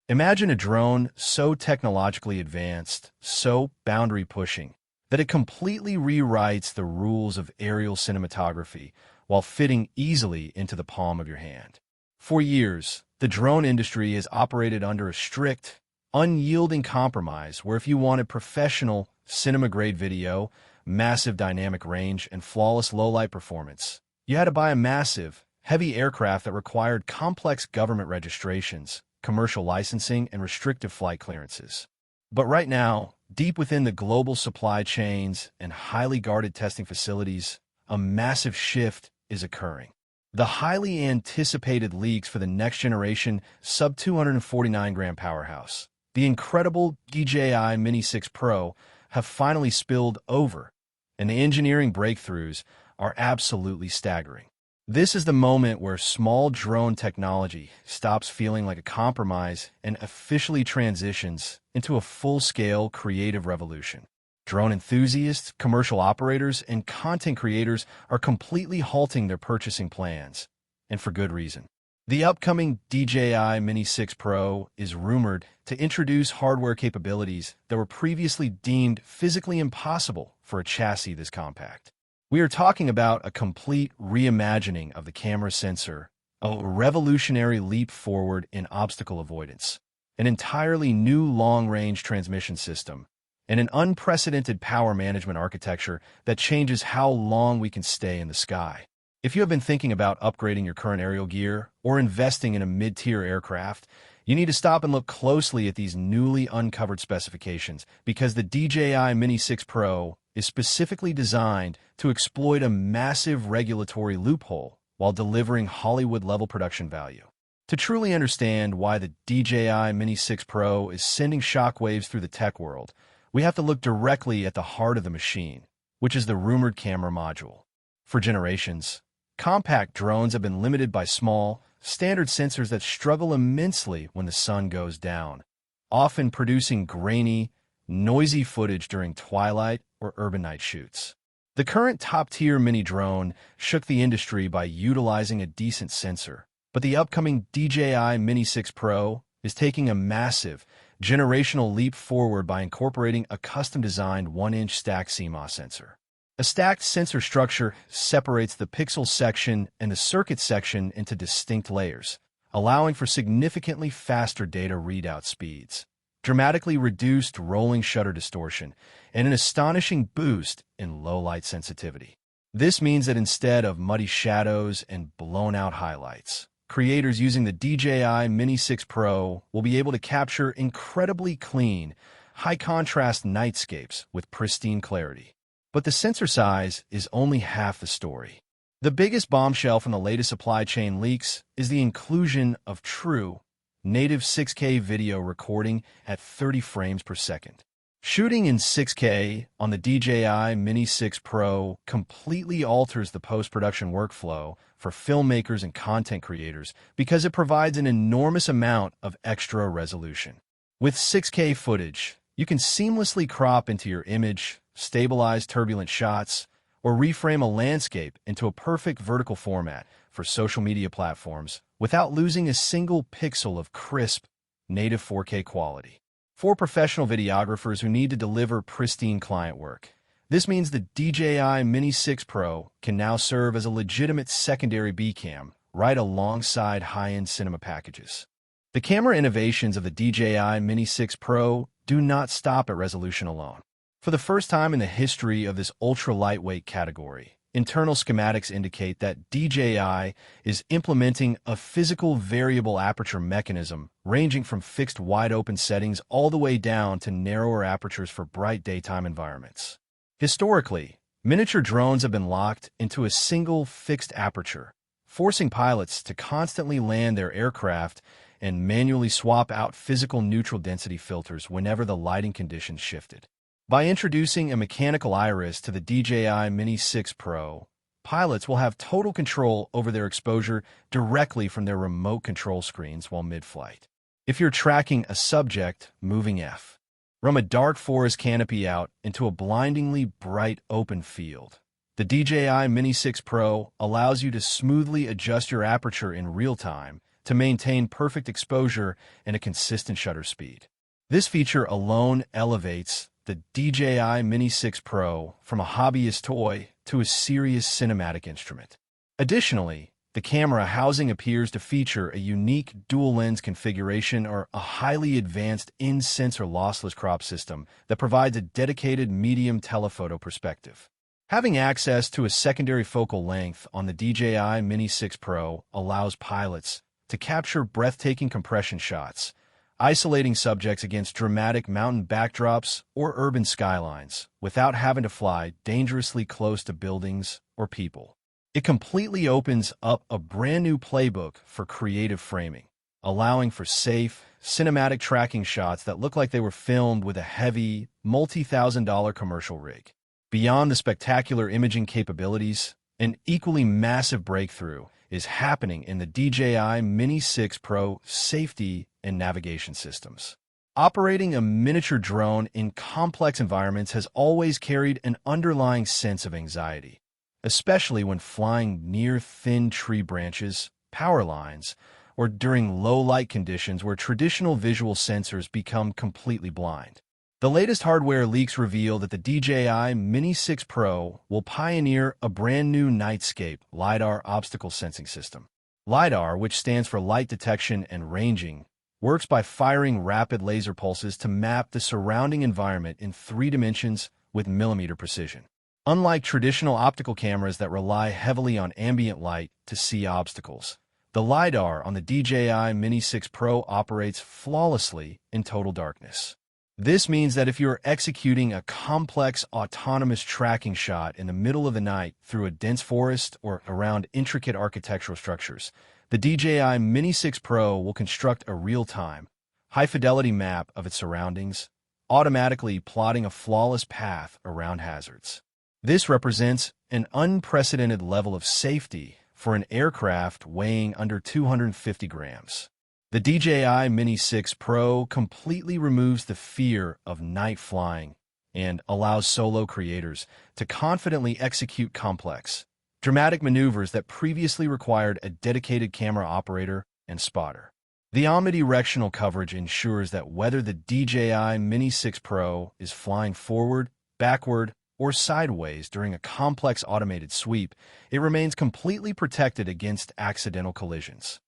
Imagine a drone so technologically advanced, so boundary-pushing, that it completely rewrites the rules of aerial cinematography while fitting easily into the palm of your hand. For years, the drone industry has operated under a strict, unyielding compromise where if you wanted professional, cinema-grade video, massive dynamic range, and flawless low-light performance, you had to buy a massive, heavy aircraft that required complex government registrations, commercial licensing, and restrictive flight clearances. But right now, deep within the global supply chains and highly guarded testing facilities, a massive shift is occurring. The highly anticipated leaks for the next-generation sub-249-gram powerhouse, the incredible DJI Mini 6 Pro, have finally spilled over, and the engineering breakthroughs are absolutely staggering. This is the moment where small drone technology stops feeling like a compromise and officially transitions into a full-scale creative revolution. Drone enthusiasts, commercial operators, and content creators are completely halting their purchasing plans, and for good reason. The upcoming DJI Mini 6 Pro is rumored to introduce hardware capabilities that were previously deemed physically impossible for a chassis this compact. We are talking about a complete reimagining of the camera sensor, a revolutionary leap forward in obstacle avoidance, an entirely new long-range transmission system, and an unprecedented power management architecture that changes how long we can stay in the sky. If you have been thinking about upgrading your current aerial gear or investing in a mid-tier aircraft, you need to stop and look closely at these newly uncovered specifications because the DJI Mini 6 Pro is specifically designed to exploit a massive regulatory loophole while delivering Hollywood-level production value. To truly understand why the DJI Mini 6 Pro is sending shockwaves through the tech world, we have to look directly at the heart of the machine, which is the rumored camera module. For generations, compact drones have been limited by small, standard sensors that struggle immensely when the sun goes down, often producing grainy, noisy footage during twilight or urban night shoots. The current top-tier mini drone shook the industry by utilizing a decent sensor, but the upcoming DJI Mini 6 Pro is taking a massive, generational leap forward by incorporating a custom-designed 1-inch stacked CMOS sensor. A stacked sensor structure separates the pixel section and the circuit section into distinct layers, allowing for significantly faster data readout speeds, dramatically reduced rolling shutter distortion, and an astonishing boost in low-light sensitivity. This means that instead of muddy shadows and blown-out highlights, creators using the DJI Mini 6 Pro will be able to capture incredibly clean, high-contrast nightscapes with pristine clarity. But the sensor size is only half the story. The biggest bombshell from the latest supply chain leaks is the inclusion of true, native 6K video recording at 30 frames per second. Shooting in 6K on the DJI Mini 6 Pro completely alters the post-production workflow for filmmakers and content creators because it provides an enormous amount of extra resolution. With 6K footage, you can seamlessly crop into your image, stabilize turbulent shots, or reframe a landscape into a perfect vertical format for social media platforms without losing a single pixel of crisp, native 4K quality. For professional videographers who need to deliver pristine client work, this means the DJI Mini 6 Pro can now serve as a legitimate secondary B-cam right alongside high-end cinema packages. The camera innovations of the DJI Mini 6 Pro do not stop at resolution alone. For the first time in the history of this ultra-lightweight category, internal schematics indicate that DJI is implementing a physical variable aperture mechanism ranging from fixed wide-open settings all the way down to narrower apertures for bright daytime environments. Historically, miniature drones have been locked into a single fixed aperture, forcing pilots to constantly land their aircraft and manually swap out physical neutral density filters whenever the lighting conditions shifted. By introducing a mechanical iris to the DJI Mini 6 Pro, pilots will have total control over their exposure directly from their remote control screens while mid-flight. If you're tracking a subject moving from a dark forest canopy out into a blindingly bright open field, the DJI Mini 6 Pro allows you to smoothly adjust your aperture in real time to maintain perfect exposure and a consistent shutter speed. This feature alone elevates the DJI Mini 6 Pro from a hobbyist toy to a serious cinematic instrument. Additionally, the camera housing appears to feature a unique dual-lens configuration or a highly advanced in-sensor lossless crop system that provides a dedicated medium telephoto perspective. Having access to a secondary focal length on the DJI Mini 6 Pro allows pilots to capture breathtaking compression shots, isolating subjects against dramatic mountain backdrops or urban skylines without having to fly dangerously close to buildings or people. It completely opens up a brand new playbook for creative framing, allowing for safe, cinematic tracking shots that look like they were filmed with a heavy, multi-thousand-dollar commercial rig. Beyond the spectacular imaging capabilities, an equally massive breakthrough is happening in the DJI Mini 6 Pro safety and navigation systems. Operating a miniature drone in complex environments has always carried an underlying sense of anxiety, especially when flying near thin tree branches, power lines, or during low-light conditions where traditional visual sensors become completely blind. The latest hardware leaks reveal that the DJI Mini 6 Pro will pioneer a brand new Nightscape LiDAR obstacle sensing system. LiDAR, which stands for light detection and ranging, works by firing rapid laser pulses to map the surrounding environment in 3 dimensions with millimeter precision. Unlike traditional optical cameras that rely heavily on ambient light to see obstacles, the LiDAR on the DJI Mini 6 Pro operates flawlessly in total darkness. This means that if you're executing a complex autonomous tracking shot in the middle of the night through a dense forest or around intricate architectural structures, the DJI Mini 6 Pro will construct a real-time, high-fidelity map of its surroundings, automatically plotting a flawless path around hazards. This represents an unprecedented level of safety for an aircraft weighing under 250 grams. The DJI Mini 6 Pro completely removes the fear of night flying and allows solo creators to confidently execute complex, dramatic maneuvers that previously required a dedicated camera operator and spotter. The omnidirectional coverage ensures that whether the DJI Mini 6 Pro is flying forward, backward, or sideways during a complex automated sweep, it remains completely protected against accidental collisions.